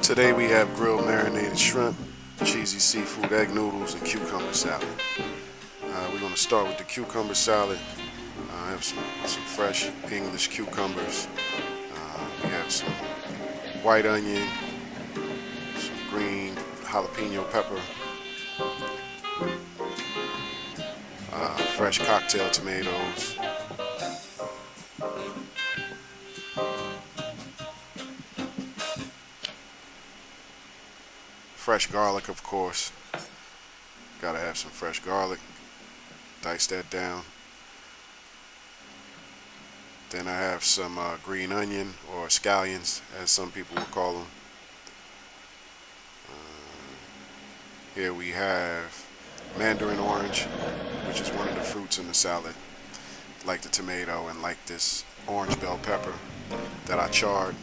Today we have grilled marinated shrimp, cheesy seafood egg noodles, and cucumber salad. We're going to start with the cucumber salad. I have some fresh English cucumbers. We have some white onion, some green jalapeno pepper, fresh cocktail tomatoes, fresh garlic, of course. Gotta have some fresh garlic. Dice that down. Then I have some green onion, or scallions, as some people would call them. Here we have mandarin orange, which is one of the fruits in the salad, like the tomato and like this orange bell pepper that I charred.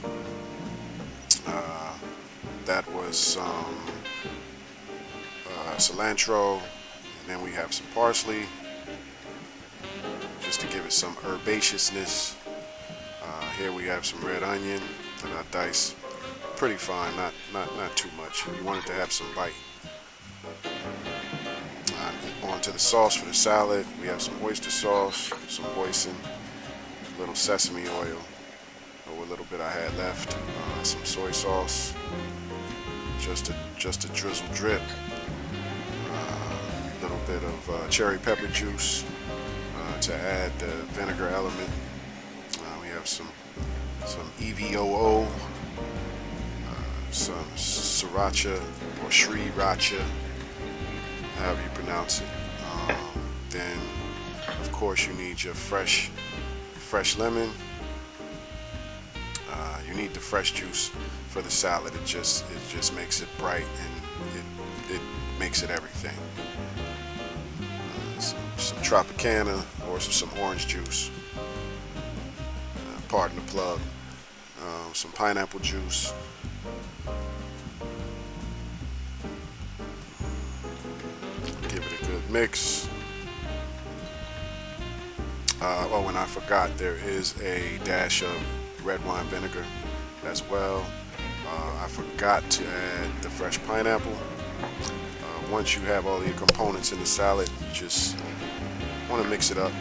That was some cilantro, and then we have some parsley, just to give it some herbaceousness. Here we have some red onion that I dice pretty fine, not too much. You want it to have some bite. On to the sauce for the salad. We have some oyster sauce, some hoisin, a little sesame oil, or a little bit I had left, some soy sauce, just a drizzle drip, a little bit of cherry pepper juice to add the vinegar element. We have some EVOO, some sriracha or sriracha, however you pronounce it. Then, of course, you need your fresh lemon. You need the fresh juice for the salad. It just makes it bright, and it makes it everything. Some Tropicana or some orange juice. Pardon the plug. Some pineapple juice. Give it a good mix. Oh, and I forgot, there is a dash of red wine vinegar as well. I forgot to add the fresh pineapple. Once you have all your components in the salad, you just want to mix it up,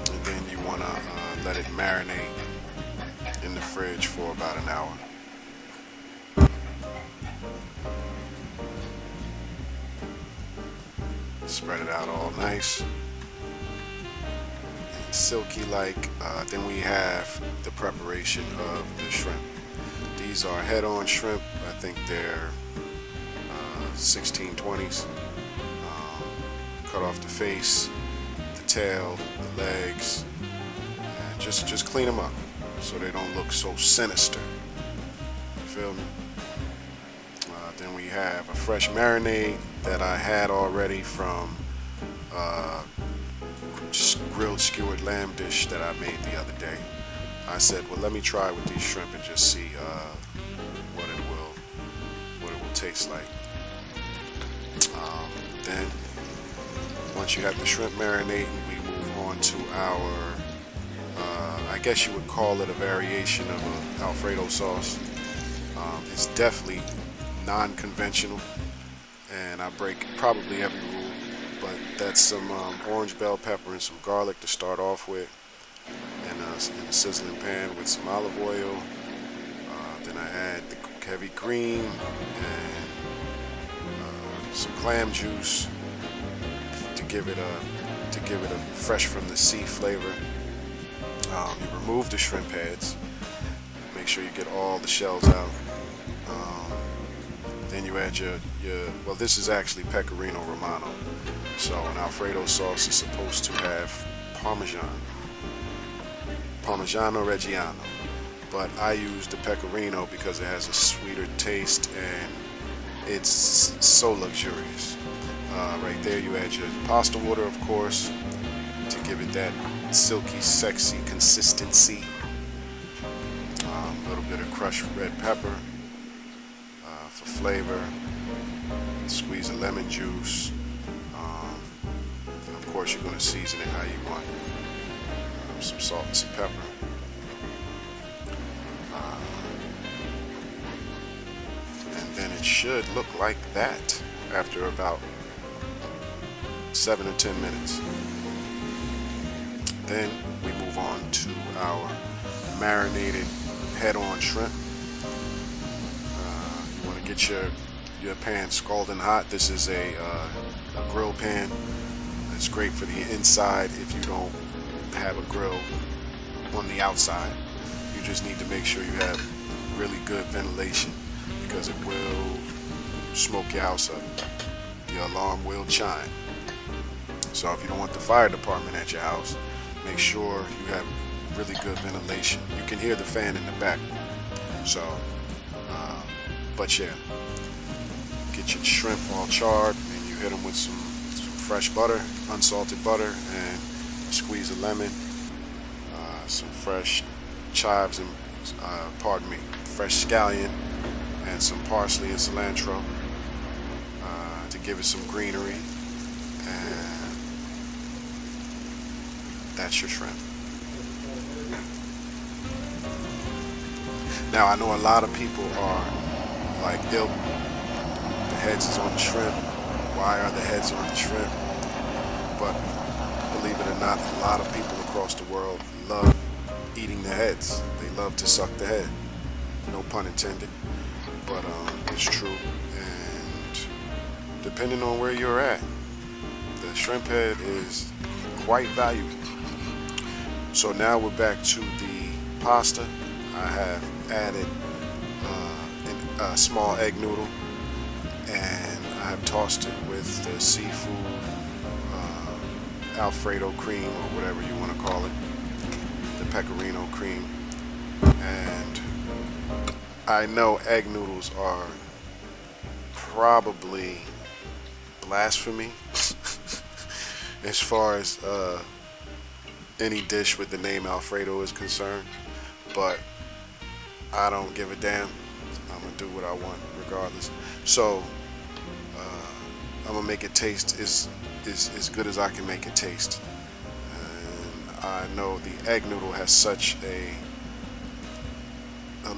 and then you want to let it marinate in the fridge for about an hour. Spread it out all nice and silky like. Then we have the preparation of the shrimp. These are head-on shrimp. I think they're 1620s. Cut off the face, the tail, the legs, and just clean them up so they don't look so sinister. You feel me? Then we have a fresh marinade that I had already from grilled skewered lamb dish that I made the other day. I said, well, let me try with these shrimp and just see what it will taste like. Then once you have the shrimp marinating, we move on to our I guess you would call it a variation of an Alfredo sauce. It's definitely non-conventional, and I break probably every rule, but that's some orange bell pepper and some garlic to start off with, and in a sizzling pan with some olive oil. Then I add the heavy cream and some clam juice to give it a fresh from the sea flavor. You remove the shrimp heads, make sure you get all the shells out. Then you add your well, this is actually pecorino romano. So an Alfredo sauce is supposed to have Parmigiano Reggiano, but I use the pecorino because it has a sweeter taste and it's so luxurious. Right there you add your pasta water, of course, to give it that silky, sexy consistency. A little bit of crushed red pepper for flavor. Squeeze a lemon juice. And of course you're going to season it how you want. Some salt and some pepper. it should look like that after about 7 or 10 minutes. Then we move on to our marinated head-on shrimp. You want to get your pan scalding hot. This is a grill pan. It's great for the inside if you don't have a grill on the outside. You just need to make sure you have really good ventilation because it will smoke your house up. Your alarm will chime. So if you don't want the fire department at your house, make sure you have really good ventilation. You can hear the fan in the back. So, but yeah, get your shrimp all charred and you hit them with some fresh butter, unsalted butter, and squeeze a lemon, some fresh chives and fresh scallion, and some parsley and cilantro to give it some greenery, and that's your shrimp. Now I know a lot of people are like, the heads is on the shrimp. Why are the heads on the shrimp? But believe it or not, a lot of people across the world love eating the heads. They love to suck the head. No pun intended, but it's true. And depending on where you're at, the shrimp head is quite valuable. So now we're back to the pasta. I have added a small egg noodle, and I have tossed it with the seafood Alfredo cream, or whatever you want to call it, the pecorino cream. And I know egg noodles are probably blasphemy as far as any dish with the name Alfredo is concerned, but I don't give a damn. I'm gonna do what I want regardless. So I'm gonna make it taste as good as I can make it taste. And I know the egg noodle has such a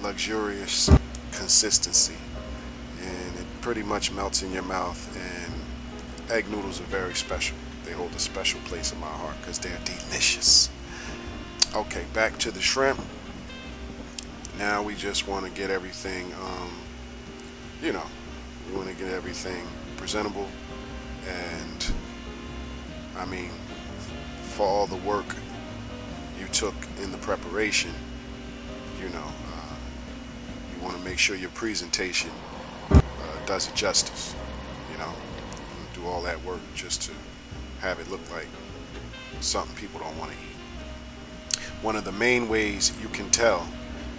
luxurious consistency, and it pretty much melts in your mouth. And egg noodles are very special. They hold a special place in my heart because they're delicious. Okay, back to the shrimp. Now we just want to get everything, we want to get everything presentable. And I mean, for all the work you took in the preparation, you want to make sure your presentation does it justice. Do all that work just to have it look like something people don't want to eat. One of the main ways you can tell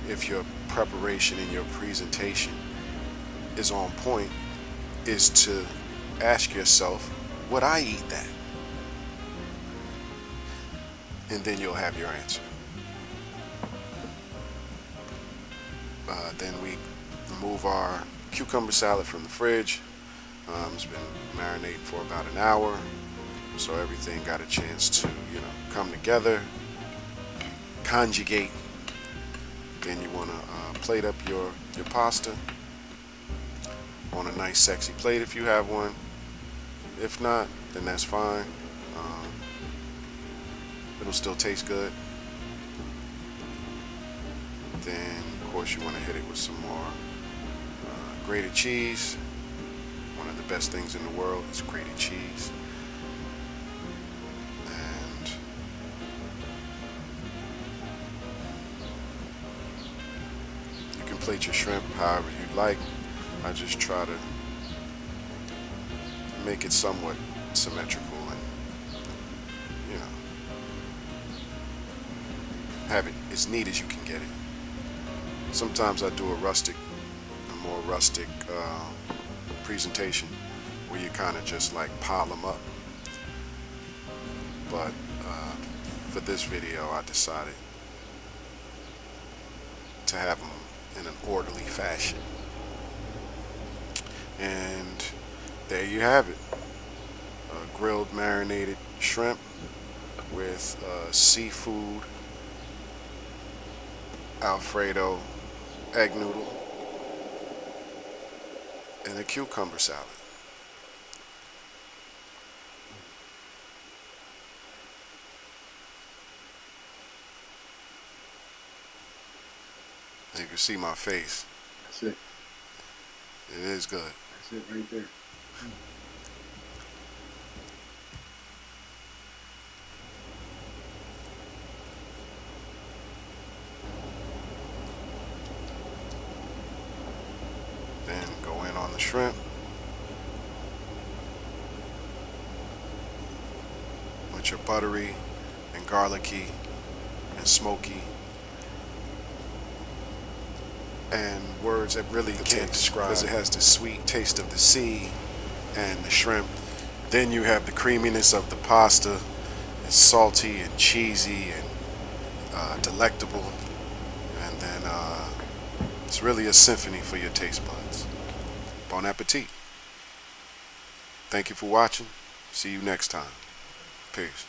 if your preparation and your presentation is on point is to ask yourself, would I eat that? And then you'll have your answer. Then we remove our cucumber salad from the fridge. It's been marinating for about an hour, so everything got a chance to come together, conjugate. Then you want to plate up your pasta on a nice sexy plate if you have one. If not, then that's fine. It'll still taste good. Then of course you want to hit it with some more grated cheese. One of the best things in the world is grated cheese. And you can plate your shrimp however you'd like. I just try to make it somewhat symmetrical and have it as neat as you can get it. Sometimes I do a more rustic presentation where you kind of just like pile them up. But for this video, I decided to have them in an orderly fashion. And there you have it. Grilled marinated shrimp with seafood Alfredo egg noodle. and a cucumber salad. You can see my face. That's it. It is good. That's it right there. Then go in on the shrimp with your buttery and garlicky and smoky and words that really can't describe, because it has the sweet taste of the sea and the shrimp. Then you have the creaminess of the pasta. It's salty and cheesy and delectable. And then it's really a symphony for your taste buds. Bon appetit. Thank you for watching. See you next time. Peace.